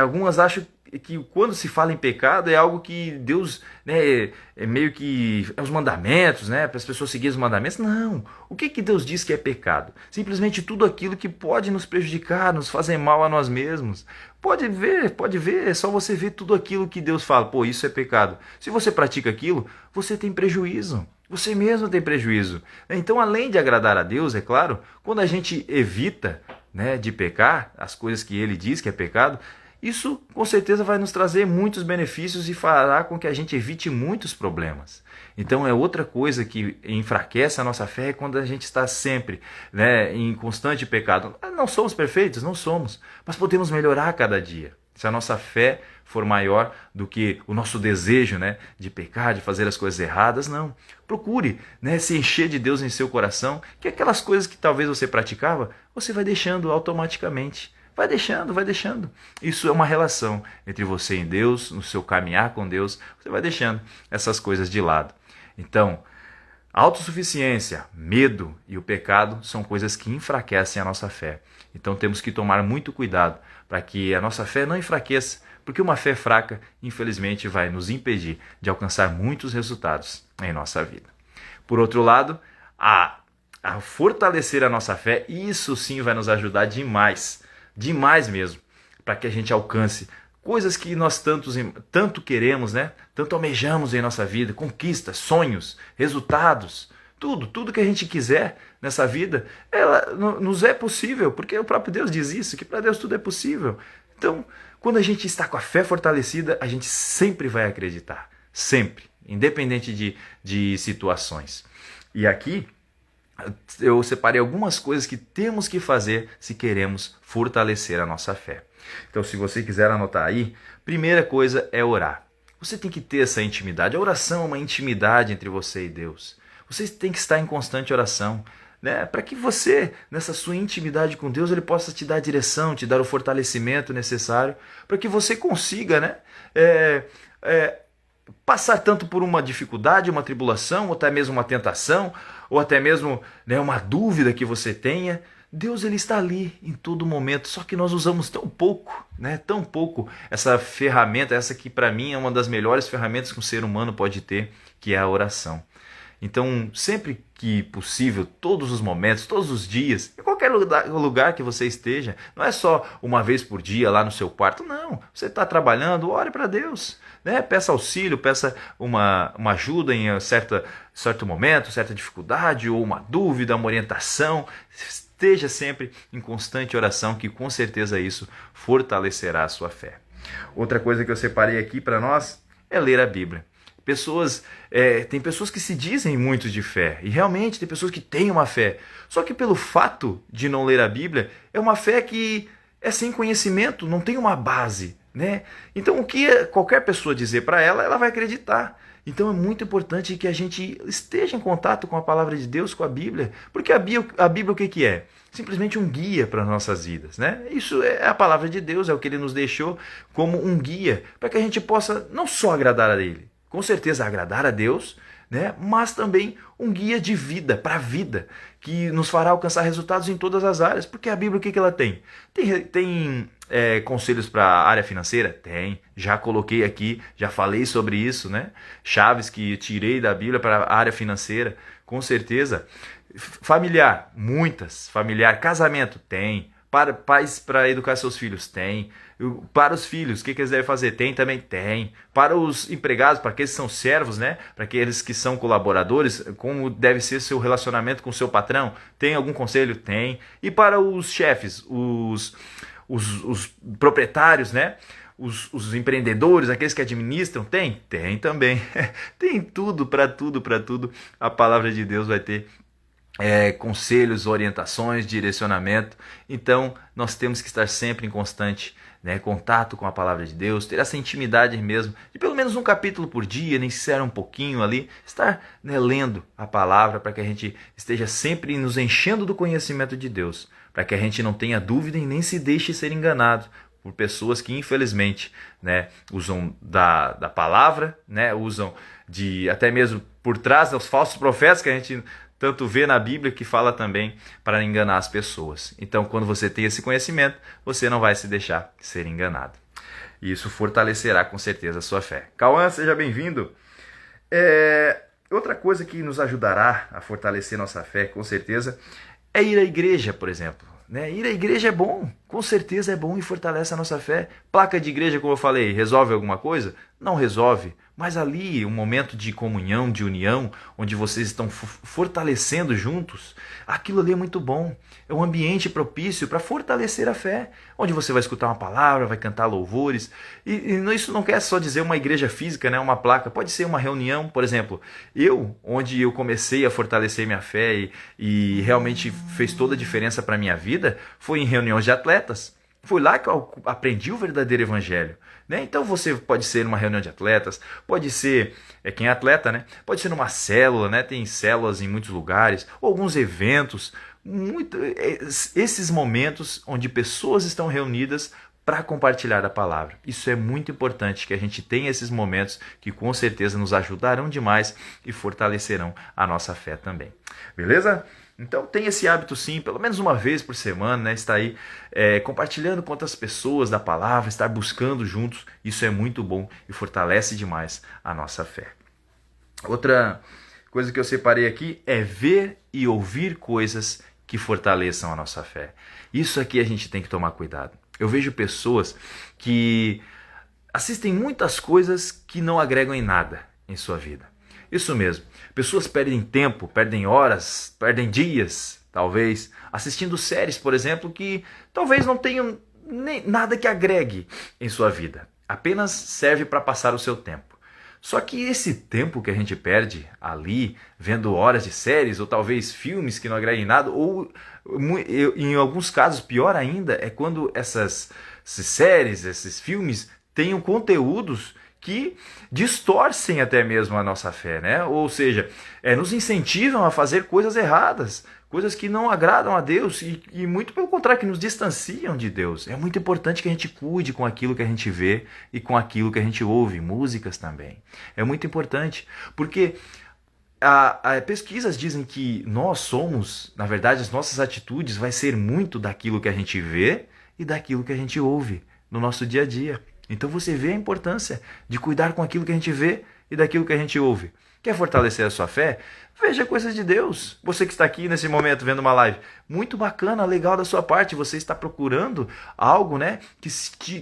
Speaker 1: algumas acham que quando se fala em pecado é algo que Deus, né, é meio que é os mandamentos, né, para as pessoas seguirem os mandamentos. Não, o que Deus diz que é pecado? Simplesmente tudo aquilo que pode nos prejudicar, nos fazer mal a nós mesmos. Pode ver, é só você ver tudo aquilo que Deus fala, pô, isso é pecado. Se você pratica aquilo, você tem prejuízo. Você mesmo tem prejuízo. Então, além de agradar a Deus, é claro, quando a gente evita, né, de pecar, as coisas que Ele diz que é pecado, isso com certeza vai nos trazer muitos benefícios e fará com que a gente evite muitos problemas. Então é outra coisa que enfraquece a nossa fé quando a gente está sempre, né, em constante pecado. Não somos perfeitos? Não somos, mas podemos melhorar a cada dia. Se a nossa fé for maior do que o nosso desejo, né, de pecar, de fazer as coisas erradas, não. Procure, né, se encher de Deus em seu coração, que aquelas coisas que talvez você praticava, você vai deixando automaticamente. Vai deixando, vai deixando. Isso é uma relação entre você e Deus, no seu caminhar com Deus, você vai deixando essas coisas de lado. Então, autossuficiência, medo e o pecado são coisas que enfraquecem a nossa fé. Então temos que tomar muito cuidado para que a nossa fé não enfraqueça, porque uma fé fraca, infelizmente, vai nos impedir de alcançar muitos resultados em nossa vida. Por outro lado, a fortalecer a nossa fé, isso sim vai nos ajudar demais mesmo, para que a gente alcance coisas que nós tanto queremos, né? Tanto almejamos em nossa vida, conquistas, sonhos, resultados, tudo que a gente quiser nessa vida, ela nos é possível, porque o próprio Deus diz isso, que para Deus tudo é possível. Então, quando a gente está com a fé fortalecida, a gente sempre vai acreditar, sempre, independente de situações. E aqui eu separei algumas coisas que temos que fazer se queremos fortalecer a nossa fé. Então, se você quiser anotar aí, primeira coisa é orar. Você tem que ter essa intimidade. A oração é uma intimidade entre você e Deus. Você tem que estar em constante oração, né? Para que você, nessa sua intimidade com Deus, Ele possa te dar a direção, te dar o fortalecimento necessário, para que você consiga, né, passar tanto por uma dificuldade, uma tribulação, ou até mesmo uma tentação, ou até mesmo, né, uma dúvida que você tenha. Deus ele está ali em todo momento, só que nós usamos tão pouco, né? Tão pouco essa ferramenta, essa que para mim é uma das melhores ferramentas que um ser humano pode ter, que é a oração. Então, sempre que possível, todos os momentos, todos os dias, em qualquer lugar que você esteja, não é só uma vez por dia lá no seu quarto, não. Você está trabalhando, ore para Deus, né? Peça auxílio, peça uma ajuda em certo momento, certa dificuldade, ou uma dúvida, uma orientação. Esteja sempre em constante oração, que com certeza isso fortalecerá a sua fé. Outra coisa que eu separei aqui para nós é ler a Bíblia. Tem pessoas que se dizem muito de fé, e realmente tem pessoas que têm uma fé, só que pelo fato de não ler a Bíblia, é uma fé que é sem conhecimento, não tem uma base, né? Então o que qualquer pessoa dizer para ela, ela vai acreditar. Então é muito importante que a gente esteja em contato com a palavra de Deus, com a Bíblia, porque a Bíblia o que é? Simplesmente um guia para as nossas vidas, né? Isso é a palavra de Deus, é o que Ele nos deixou como um guia, para que a gente possa não só agradar a Ele, com certeza agradar a Deus, né? Mas também um guia de vida, para a vida, que nos fará alcançar resultados em todas as áreas. Porque a Bíblia, o que ela tem? Tem conselhos para a área financeira? Tem, já coloquei aqui, já falei sobre isso, né? Chaves que tirei da Bíblia para a área financeira, com certeza. Familiar, muitas. Familiar, casamento? Tem. Para pais para educar seus filhos? Tem. Para os filhos, o que eles devem fazer? Tem também? Tem. Para os empregados, para aqueles que são servos, né? Para aqueles que são colaboradores, como deve ser seu relacionamento com o seu patrão? Tem algum conselho? Tem. E para os chefes, os proprietários, né? Os empreendedores, aqueles que administram? Tem? Tem também. Tem tudo, para tudo, para tudo. A palavra de Deus vai ter conselhos, orientações, direcionamento. Então, nós temos que estar sempre em constante contato com a palavra de Deus, ter essa intimidade mesmo, de pelo menos um capítulo por dia, nem se era um pouquinho ali, estar lendo a palavra para que a gente esteja sempre nos enchendo do conhecimento de Deus, para que a gente não tenha dúvida e nem se deixe ser enganado por pessoas que infelizmente usam da palavra, usam de até mesmo por trás dos falsos profetas que a gente tanto vê na Bíblia, que fala também para enganar as pessoas. Então, quando você tem esse conhecimento, você não vai se deixar ser enganado. E isso fortalecerá com certeza a sua fé. Cauã, seja bem-vindo. Outra coisa que nos ajudará a fortalecer nossa fé, com certeza, é ir à igreja, por exemplo. Ir à igreja é bom, com certeza é bom e fortalece a nossa fé. Placa de igreja, como eu falei, resolve alguma coisa? Não resolve, mas ali um momento de comunhão, de união, onde vocês estão fortalecendo juntos, aquilo ali é muito bom. É um ambiente propício para fortalecer a fé, onde você vai escutar uma palavra, vai cantar louvores. E isso não quer só dizer uma igreja física, uma placa, pode ser uma reunião, por exemplo. Onde eu comecei a fortalecer minha fé e realmente fez toda a diferença para a minha vida, foi em reuniões de atletas. Foi lá que eu aprendi o verdadeiro evangelho. Então você pode ser numa reunião de atletas, pode ser, quem é atleta, pode ser numa célula, tem células em muitos lugares, ou alguns eventos, esses momentos onde pessoas estão reunidas para compartilhar a palavra. Isso é muito importante, que a gente tenha esses momentos que com certeza nos ajudarão demais e fortalecerão a nossa fé também. Beleza? Então tem esse hábito sim, pelo menos uma vez por semana, estar aí compartilhando com outras pessoas da palavra, estar buscando juntos, isso é muito bom e fortalece demais a nossa fé. Outra coisa que eu separei aqui é ver e ouvir coisas que fortaleçam a nossa fé. Isso aqui a gente tem que tomar cuidado. Eu vejo pessoas que assistem muitas coisas que não agregam em nada em sua vida. Isso mesmo. Pessoas perdem tempo, perdem horas, perdem dias, talvez, assistindo séries, por exemplo, que talvez não tenham nada que agregue em sua vida. Apenas serve para passar o seu tempo. Só que esse tempo que a gente perde ali, vendo horas de séries, ou talvez filmes que não agreguem nada, ou em alguns casos, pior ainda, é quando essas séries, esses filmes, tenham conteúdos que distorcem até mesmo a nossa fé, Ou seja, nos incentivam a fazer coisas erradas, coisas que não agradam a Deus e muito pelo contrário, que nos distanciam de Deus. É muito importante que a gente cuide com aquilo que a gente vê e com aquilo que a gente ouve, músicas também. É muito importante, porque pesquisas dizem que nós somos, na verdade, as nossas atitudes vai ser muito daquilo que a gente vê e daquilo que a gente ouve no nosso dia a dia. Então você vê a importância de cuidar com aquilo que a gente vê e daquilo que a gente ouve. Quer fortalecer a sua fé? Veja coisas de Deus. Você que está aqui nesse momento vendo uma live, muito bacana, legal da sua parte. Você está procurando algo,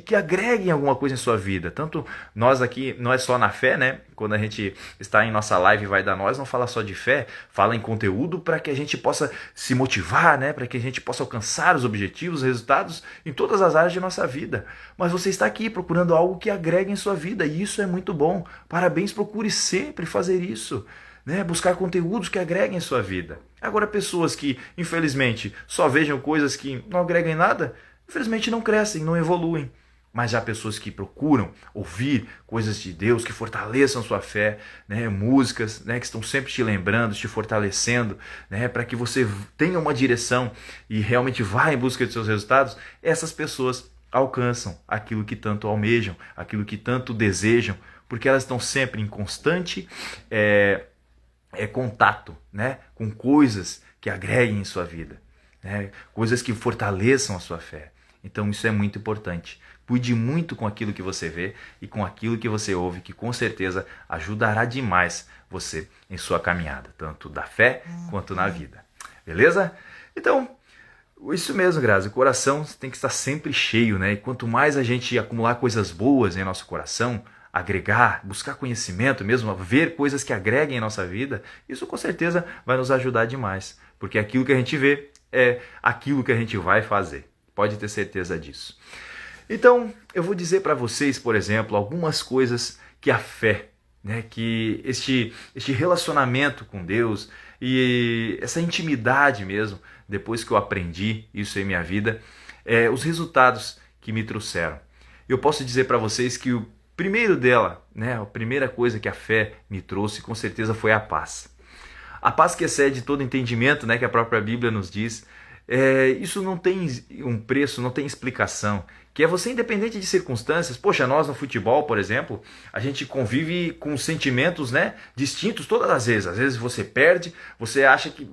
Speaker 1: que agregue alguma coisa em sua vida. Tanto nós aqui, não é só na fé, Quando a gente está em nossa live vai dar nós, não fala só de fé, fala em conteúdo para que a gente possa se motivar, Para que a gente possa alcançar os objetivos, os resultados em todas as áreas de nossa vida. Mas você está aqui procurando algo que agregue em sua vida e isso é muito bom. Parabéns, procure sempre fazer isso. Buscar conteúdos que agreguem em sua vida. Agora, pessoas que, infelizmente, só vejam coisas que não agregam em nada, infelizmente não crescem, não evoluem. Mas já pessoas que procuram ouvir coisas de Deus, que fortaleçam sua fé, músicas que estão sempre te lembrando, te fortalecendo, para que você tenha uma direção e realmente vá em busca de seus resultados, essas pessoas alcançam aquilo que tanto almejam, aquilo que tanto desejam, porque elas estão sempre em constante contato com coisas que agreguem em sua vida, coisas que fortaleçam a sua fé. Então isso é muito importante. Cuide muito com aquilo que você vê e com aquilo que você ouve, que com certeza ajudará demais você em sua caminhada, tanto da fé quanto na vida. Beleza? Então, Isso mesmo, Grazi, o coração tem que estar sempre cheio, né? E quanto mais a gente acumular coisas boas em nosso coração, agregar, buscar conhecimento mesmo, ver coisas que agreguem em nossa vida, isso com certeza vai nos ajudar demais. Porque aquilo que a gente vê é aquilo que a gente vai fazer. Pode ter certeza disso. Então, eu vou dizer para vocês, por exemplo, algumas coisas que a fé, né, que este relacionamento com Deus e essa intimidade mesmo, depois que eu aprendi isso em minha vida, os resultados que me trouxeram. Eu posso dizer para vocês que o primeiro dela, né, a primeira coisa que a fé me trouxe, com certeza foi a paz. A paz que excede todo entendimento, né, que a própria Bíblia nos diz, isso não tem um preço, não tem explicação. Que é você independente de circunstâncias. Poxa, nós no futebol, por exemplo, a gente convive com sentimentos, né, distintos todas as vezes. Às vezes você perde, você acha que,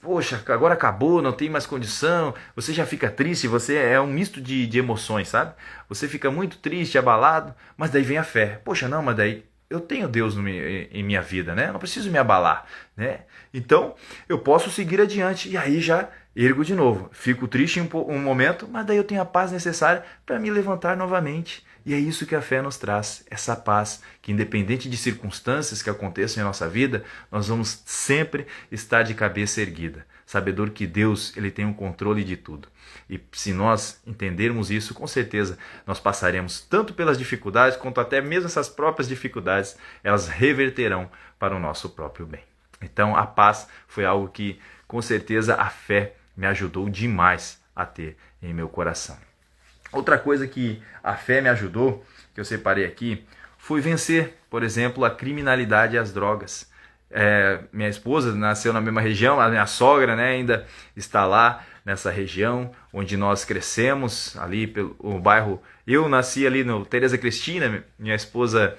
Speaker 1: poxa, agora acabou, não tem mais condição. Você já fica triste, você é um misto de emoções, sabe? Você fica muito triste, abalado, mas daí vem a fé. Poxa, não, mas daí eu tenho Deus em minha vida, né? Eu não preciso me abalar, né? Então, eu posso seguir adiante e aí já ergo de novo. Fico triste um momento, mas daí eu tenho a paz necessária para me levantar novamente. E é isso que a fé nos traz, essa paz, que independente de circunstâncias que aconteçam em nossa vida, nós vamos sempre estar de cabeça erguida, sabedor que Deus ele tem o controle de tudo. E se nós entendermos isso, com certeza nós passaremos tanto pelas dificuldades, quanto até mesmo essas próprias dificuldades, elas reverterão para o nosso próprio bem. Então a paz foi algo que com certeza a fé me ajudou demais a ter em meu coração. Outra coisa que a fé me ajudou, que eu separei aqui, foi vencer, por exemplo, a criminalidade e as drogas. Minha esposa nasceu na mesma região, a minha sogra, né, ainda está lá nessa região onde nós crescemos, ali pelo bairro. Eu nasci ali no Tereza Cristina, minha esposa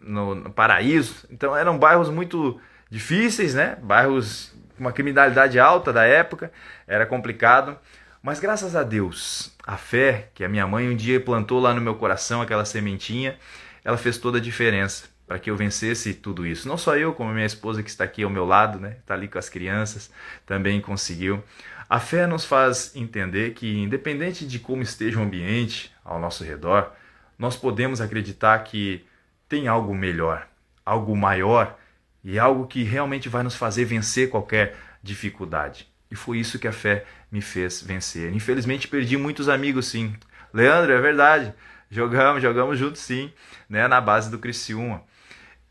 Speaker 1: no Paraíso. Então eram bairros muito difíceis, né? Bairros com uma criminalidade alta da época, era complicado. Mas graças a Deus, a fé que a minha mãe um dia plantou lá no meu coração, aquela sementinha, ela fez toda a diferença para que eu vencesse tudo isso. Não só eu, como a minha esposa que está aqui ao meu lado, né? Está ali com as crianças, também conseguiu. A fé nos faz entender que, independente de como esteja o ambiente ao nosso redor, nós podemos acreditar que tem algo melhor, algo maior e algo que realmente vai nos fazer vencer qualquer dificuldade. E foi isso que a fé me fez vencer. Infelizmente perdi muitos amigos, sim. Leandro, é verdade. Jogamos juntos, sim, né, na base do Criciúma.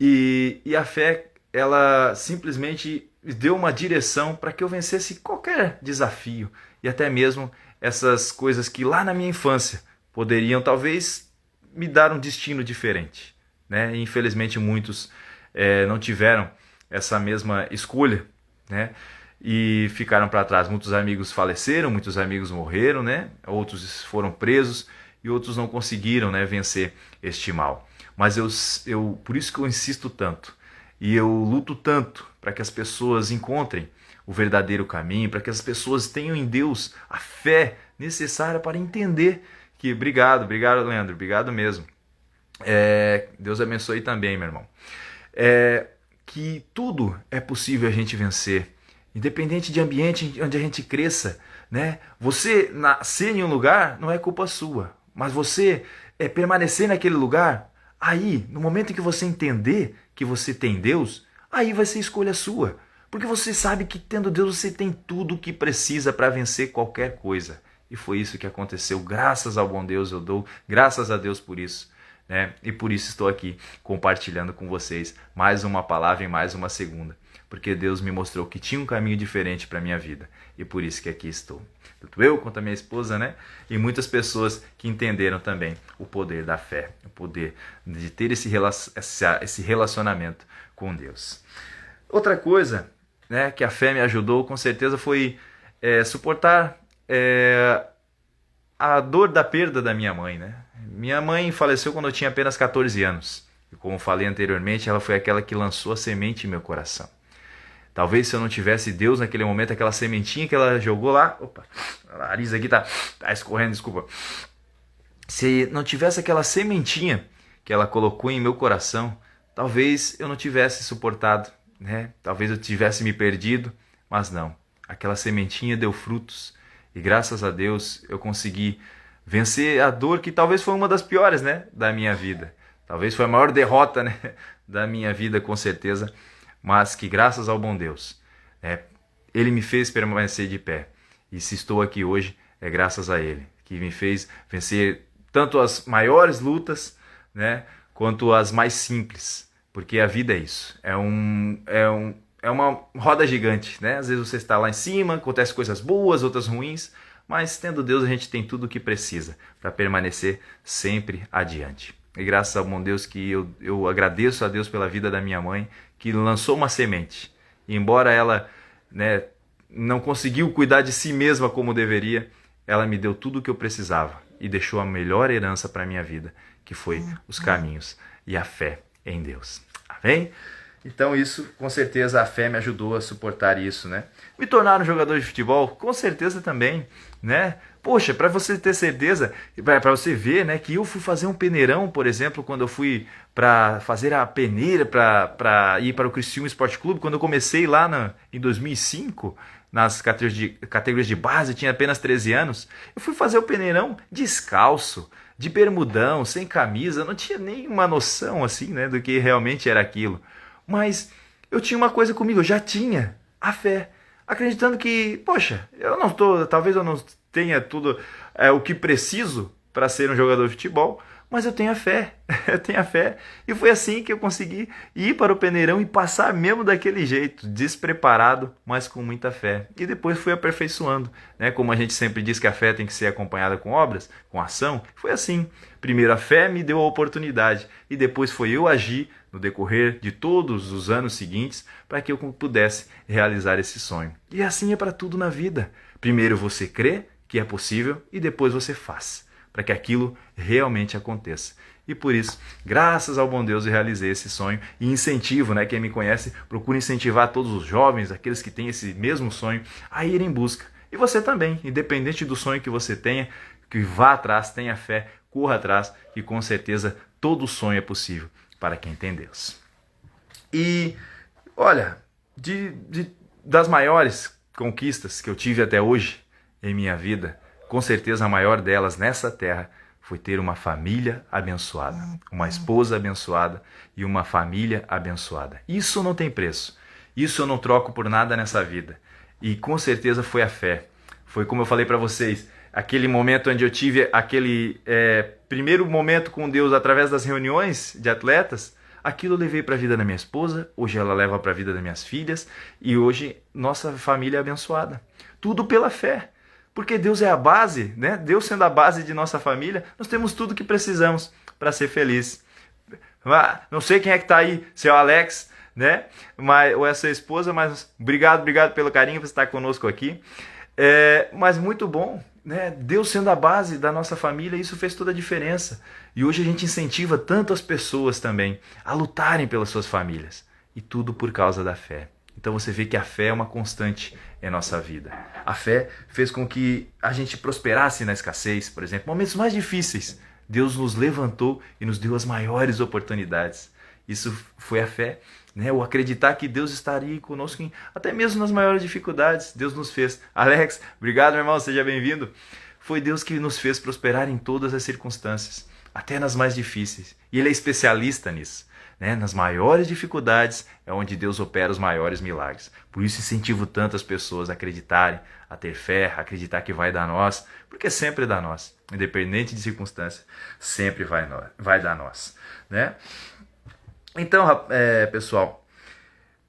Speaker 1: E a fé, ela simplesmente deu uma direção para que eu vencesse qualquer desafio. E até mesmo essas coisas que lá na minha infância poderiam talvez me dar um destino diferente, né? E, infelizmente muitos não tiveram essa mesma escolha, né? E ficaram para trás. Muitos amigos faleceram, muitos amigos morreram, né? Outros foram presos e outros não conseguiram, né, vencer este mal. Mas eu por isso que eu insisto tanto e eu luto tanto para que as pessoas encontrem o verdadeiro caminho, para que as pessoas tenham em Deus a fé necessária para entender que... Obrigado, Leandro, obrigado mesmo. Deus abençoe também, meu irmão. Que tudo é possível a gente vencer. Independente de ambiente onde a gente cresça, né? Você nascer em um lugar não é culpa sua, mas você permanecer naquele lugar, aí, no momento em que você entender que você tem Deus, aí vai ser escolha sua. Porque você sabe que tendo Deus você tem tudo o que precisa para vencer qualquer coisa. E foi isso que aconteceu, graças ao bom Deus eu dou, graças a Deus por isso. Né? E por isso estou aqui compartilhando com vocês mais uma palavra e mais uma segunda. Porque Deus me mostrou que tinha um caminho diferente para a minha vida. E por isso que aqui estou. Tanto eu quanto a minha esposa, né? E muitas pessoas que entenderam também o poder da fé. O poder de ter esse relacionamento com Deus. Outra coisa, né, que a fé me ajudou com certeza foi suportar a dor da perda da minha mãe, né? Minha mãe faleceu quando eu tinha apenas 14 anos. E como falei anteriormente, ela foi aquela que lançou a semente em meu coração. Talvez se eu não tivesse Deus naquele momento, aquela sementinha que ela jogou lá... Opa, o nariz aqui tá escorrendo, desculpa. Se não tivesse aquela sementinha que ela colocou em meu coração, talvez eu não tivesse suportado, né? Talvez eu tivesse me perdido, mas não. aquela sementinha deu frutos e graças a Deus eu consegui vencer a dor que talvez foi uma das piores, né, da minha vida. Talvez foi a maior derrota, né, da minha vida, com certeza, mas que graças ao bom Deus, Ele me fez permanecer de pé. E se estou aqui hoje, é graças a Ele, que me fez vencer tanto as maiores lutas, né, quanto as mais simples. Porque a vida é isso, é uma roda gigante, né? Às vezes você está lá em cima, acontecem coisas boas, outras ruins, mas tendo Deus a gente tem tudo o que precisa para permanecer sempre adiante. E graças ao bom Deus que eu agradeço a Deus pela vida da minha mãe, que lançou uma semente. E embora ela, né, não conseguiu cuidar de si mesma como deveria, ela me deu tudo o que eu precisava e deixou a melhor herança para a minha vida, que foi os caminhos e a fé em Deus. Amém? Então isso, com certeza, a fé me ajudou a suportar isso, né? Me tornar um jogador de futebol, com certeza também, né? Poxa, para você ter certeza, para você ver, né, que eu fui fazer um peneirão, por exemplo, quando eu fui para fazer a peneira, para ir para o Criciúma Esporte Clube, quando eu comecei lá em 2005, nas categorias de base, tinha apenas 13 anos, eu fui fazer o peneirão descalço, de bermudão, sem camisa, não tinha nenhuma noção assim, né, do que realmente era aquilo. Mas eu tinha uma coisa comigo, eu já tinha a fé, acreditando que, poxa, talvez eu não tenha tudo o que preciso para ser um jogador de futebol, mas eu tenho a fé, eu tenho a fé. E foi assim que eu consegui ir para o peneirão e passar mesmo daquele jeito, despreparado, mas com muita fé. E depois fui aperfeiçoando, né? Como a gente sempre diz que a fé tem que ser acompanhada com obras, com ação, foi assim. Primeiro a fé me deu a oportunidade e depois foi eu agir no decorrer de todos os anos seguintes para que eu pudesse realizar esse sonho. E assim é para tudo na vida. Primeiro você crê que é possível e depois você faz, para que aquilo realmente aconteça. E por isso, graças ao bom Deus, eu realizei esse sonho e incentivo, né? Quem me conhece, procura incentivar todos os jovens, aqueles que têm esse mesmo sonho, a ir em busca. E você também, independente do sonho que você tenha, que vá atrás, tenha fé, corra atrás, que com certeza todo sonho é possível para quem tem Deus. E, olha, das maiores conquistas que eu tive até hoje em minha vida, com certeza a maior delas nessa terra foi ter uma família abençoada, uma esposa abençoada e uma família abençoada. Isso não tem preço. Isso eu não troco por nada nessa vida. E com certeza foi a fé. Foi como eu falei para vocês, aquele momento onde eu tive aquele primeiro momento com Deus através das reuniões de atletas, aquilo eu levei para a vida da minha esposa, hoje ela leva para a vida das minhas filhas e hoje nossa família é abençoada. Tudo pela fé. Porque Deus é a base, né? Deus sendo a base de nossa família, nós temos tudo que precisamos para ser feliz. Não sei quem é que está aí, seu Alex, né? Ou é sua esposa, mas obrigado pelo carinho por estar conosco aqui. Mas muito bom, né? Deus sendo a base da nossa família, isso fez toda a diferença. E hoje a gente incentiva tanto as pessoas também a lutarem pelas suas famílias. E tudo por causa da fé. Então você vê que a fé é uma constante em nossa vida. A fé fez com que a gente prosperasse na escassez, por exemplo. Momentos mais difíceis, Deus nos levantou e nos deu as maiores oportunidades. Isso foi a fé, né? O acreditar que Deus estaria conosco até mesmo nas maiores dificuldades. Deus nos fez. Alex, obrigado, meu irmão, seja bem-vindo. Foi Deus que nos fez prosperar em todas as circunstâncias, até nas mais difíceis. E Ele é especialista nisso. Né? Nas maiores dificuldades é onde Deus opera os maiores milagres. Por isso incentivo tantas pessoas a acreditarem, a ter fé, a acreditar que vai dar nós, porque sempre dá nós, independente de circunstância, sempre vai dar nós. Né? Então, pessoal,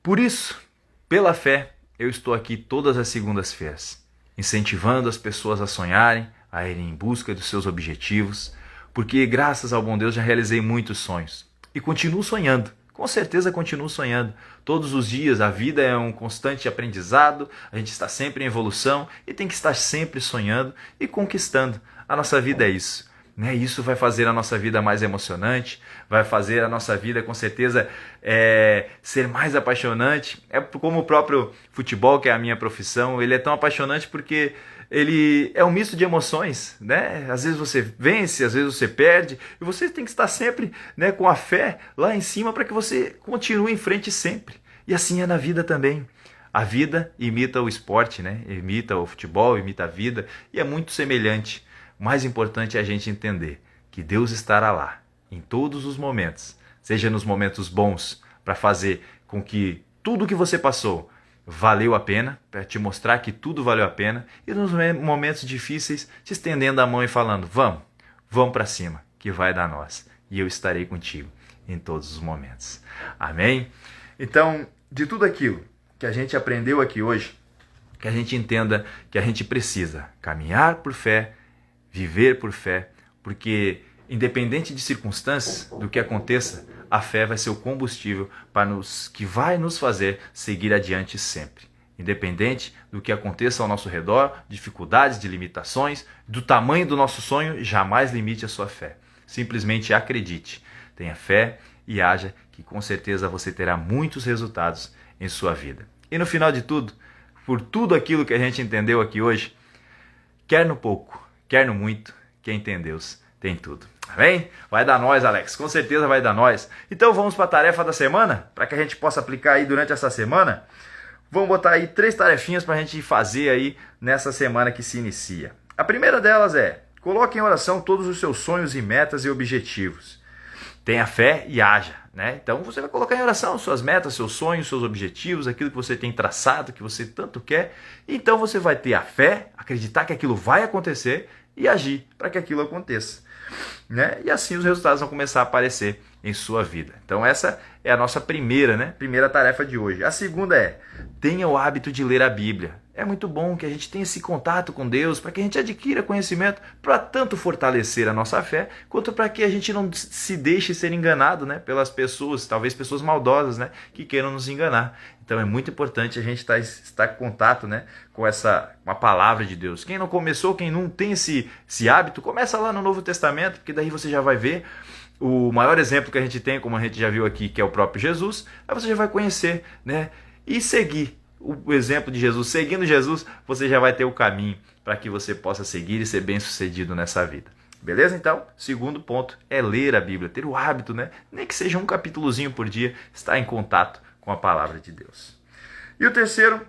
Speaker 1: por isso, pela fé, eu estou aqui todas as segundas-feiras, incentivando as pessoas a sonharem, a irem em busca dos seus objetivos, porque graças ao bom Deus já realizei muitos sonhos. E continuo sonhando, com certeza continuo sonhando. Todos os dias a vida é um constante aprendizado, a gente está sempre em evolução e tem que estar sempre sonhando e conquistando. A nossa vida é isso. Né? Isso vai fazer a nossa vida mais emocionante, vai fazer a nossa vida com certeza ser mais apaixonante. É como o próprio futebol, que é a minha profissão, ele é tão apaixonante porque ele é um misto de emoções, né? Às vezes você vence, às vezes você perde, e você tem que estar sempre, né, com a fé lá em cima para que você continue em frente sempre. E assim é na vida também. A vida imita o esporte, né? Imita o futebol, imita a vida e é muito semelhante. O mais importante é a gente entender que Deus estará lá em todos os momentos, seja nos momentos bons, para fazer com que tudo que você passou valeu a pena, para te mostrar que tudo valeu a pena, e nos momentos difíceis, te estendendo a mão e falando, vamos para cima, que vai dar nós, e eu estarei contigo em todos os momentos. Amém? Então, de tudo aquilo que a gente aprendeu aqui hoje, que a gente entenda que a gente precisa caminhar por fé, viver por fé, porque independente de circunstâncias, do que aconteça, a fé vai ser o combustível que vai nos fazer seguir adiante sempre. Independente do que aconteça ao nosso redor, dificuldades, de limitações, do tamanho do nosso sonho, jamais limite a sua fé. Simplesmente acredite, tenha fé e haja, que com certeza você terá muitos resultados em sua vida. E no final de tudo, por tudo aquilo que a gente entendeu aqui hoje, quer no pouco, quer no muito, quem tem Deus tem tudo. Amém? Vai dar nós, Alex. Com certeza vai dar nós. Então vamos para a tarefa da semana, para que a gente possa aplicar aí durante essa semana. Vamos botar aí 3 tarefinhas para a gente fazer aí nessa semana que se inicia. A primeira delas é, coloque em oração todos os seus sonhos e metas e objetivos. Tenha fé e haja, né? Então você vai colocar em oração suas metas, seus sonhos, seus objetivos, aquilo que você tem traçado, que você tanto quer. Então você vai ter a fé, acreditar que aquilo vai acontecer e agir para que aquilo aconteça, né? E assim os resultados vão começar a aparecer em sua vida. Então essa é a nossa primeira tarefa de hoje. A segunda é, tenha o hábito de ler a Bíblia. É muito bom que a gente tenha esse contato com Deus, para que a gente adquira conhecimento, para tanto fortalecer a nossa fé, quanto para que a gente não se deixe ser enganado, né, pelas pessoas, talvez pessoas maldosas, né, que queiram nos enganar. Então é muito importante a gente estar em contato, né, com a palavra de Deus. Quem não começou, quem não tem esse hábito, começa lá no Novo Testamento, porque daí você já vai ver o maior exemplo que a gente tem, como a gente já viu aqui, que é o próprio Jesus. Aí você já vai conhecer, né, e seguir o exemplo de Jesus. Seguindo Jesus, você já vai ter o caminho para que você possa seguir e ser bem-sucedido nessa vida. Beleza? Então, segundo ponto é ler a Bíblia, ter o hábito, né? Nem que seja um capítulozinho por dia, estar em contato com a palavra de Deus. E o terceiro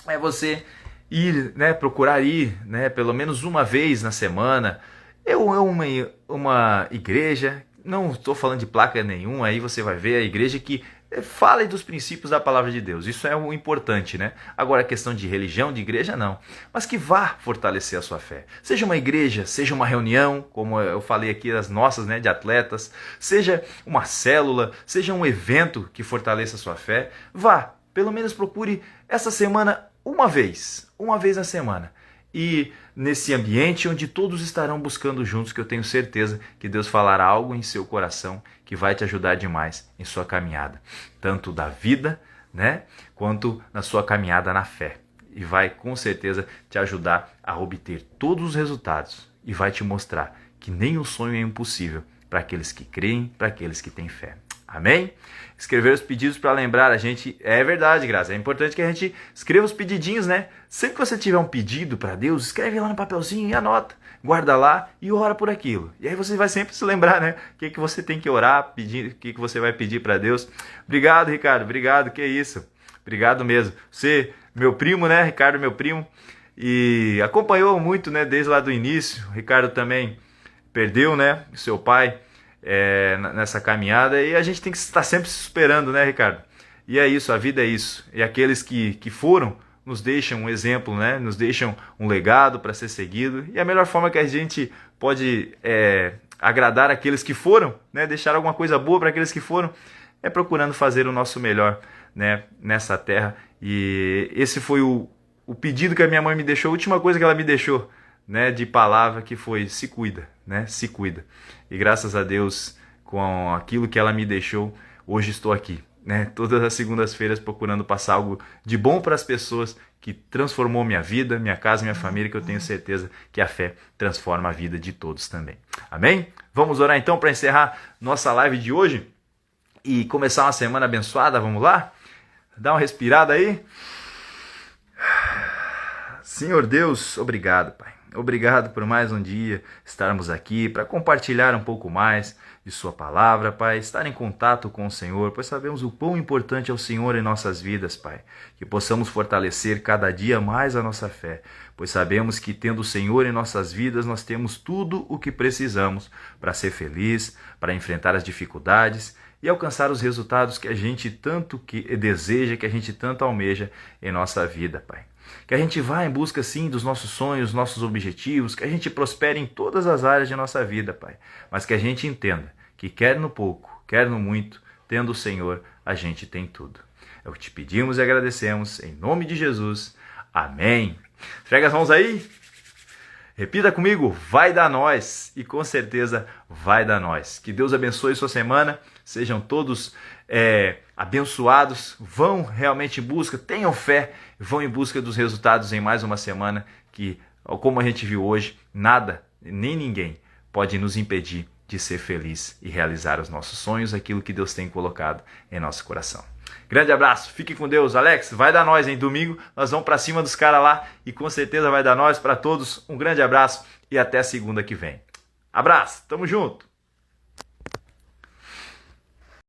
Speaker 1: é você ir, né? Procurar ir, né? Pelo menos uma vez na semana. Uma igreja, não estou falando de placa nenhuma, aí você vai ver a igreja que fala dos princípios da palavra de Deus. Isso é o importante, né? Agora, a questão de religião, de igreja, não. Mas que vá fortalecer a sua fé. Seja uma igreja, seja uma reunião, como eu falei aqui, as nossas, né, de atletas, seja uma célula, seja um evento que fortaleça a sua fé. Vá, pelo menos procure essa semana uma vez na semana. E nesse ambiente onde todos estarão buscando juntos, que eu tenho certeza que Deus falará algo em seu coração que vai te ajudar demais em sua caminhada, tanto da vida, né, quanto na sua caminhada na fé. E vai com certeza te ajudar a obter todos os resultados e vai te mostrar que nem o sonho é impossível para aqueles que creem, para aqueles que têm fé. Amém? Escrever os pedidos para lembrar a gente, é verdade, Graça, é importante que a gente escreva os pedidinhos, né? Sempre que você tiver um pedido para Deus, escreve lá no papelzinho e anota, guarda lá e ora por aquilo. E aí você vai sempre se lembrar, né? O que você tem que orar, pedir, o que você vai pedir para Deus. Obrigado, Ricardo, obrigado, que isso. Obrigado mesmo. Você, meu primo, né? Ricardo, meu primo, e acompanhou muito, né? Desde lá do início. O Ricardo também perdeu, né? Seu pai. Nessa caminhada, e a gente tem que estar sempre se superando, né, Ricardo? E é isso, a vida é isso. E aqueles que foram nos deixam um exemplo, né? Nos deixam um legado para ser seguido. E a melhor forma que a gente pode agradar aqueles que foram, né? Deixar alguma coisa boa para aqueles que foram, é procurando fazer o nosso melhor, né? Nessa terra. E esse foi o pedido que a minha mãe me deixou, a última coisa que ela me deixou, né, de palavra, que foi se cuida, né? Se cuida. E graças a Deus, com aquilo que ela me deixou, hoje estou aqui, né? Todas as segundas-feiras procurando passar algo de bom para as pessoas, que transformou minha vida, minha casa, minha família, que eu tenho certeza que a fé transforma a vida de todos também. Amém? Vamos orar então para encerrar nossa live de hoje e começar uma semana abençoada. Vamos lá? Dá uma respirada aí. Senhor Deus, obrigado, Pai. Obrigado por mais um dia estarmos aqui para compartilhar um pouco mais de Sua palavra, Pai, estar em contato com o Senhor, pois sabemos o quão importante é o Senhor em nossas vidas, Pai. Que possamos fortalecer cada dia mais a nossa fé, pois sabemos que tendo o Senhor em nossas vidas, nós temos tudo o que precisamos para ser feliz, para enfrentar as dificuldades e alcançar os resultados que a gente tanto deseja, que a gente tanto almeja em nossa vida, Pai. Que a gente vá em busca, sim, dos nossos sonhos, nossos objetivos, que a gente prospere em todas as áreas de nossa vida, Pai. Mas que a gente entenda que quer no pouco, quer no muito, tendo o Senhor, a gente tem tudo. É o que te pedimos e agradecemos, em nome de Jesus. Amém. Esfrega as mãos aí. Repita comigo, vai dar nós, e com certeza vai dar nós. Que Deus abençoe sua semana, sejam todos abençoados, vão realmente em busca, tenham fé, vão em busca dos resultados em mais uma semana que, como a gente viu hoje, nada, nem ninguém pode nos impedir de ser feliz e realizar os nossos sonhos, aquilo que Deus tem colocado em nosso coração. Grande abraço, fique com Deus. Alex, vai dar nós, hein? Domingo nós vamos para cima dos caras lá e com certeza vai dar nós. Para todos, um grande abraço e até segunda que vem. Abraço, tamo junto!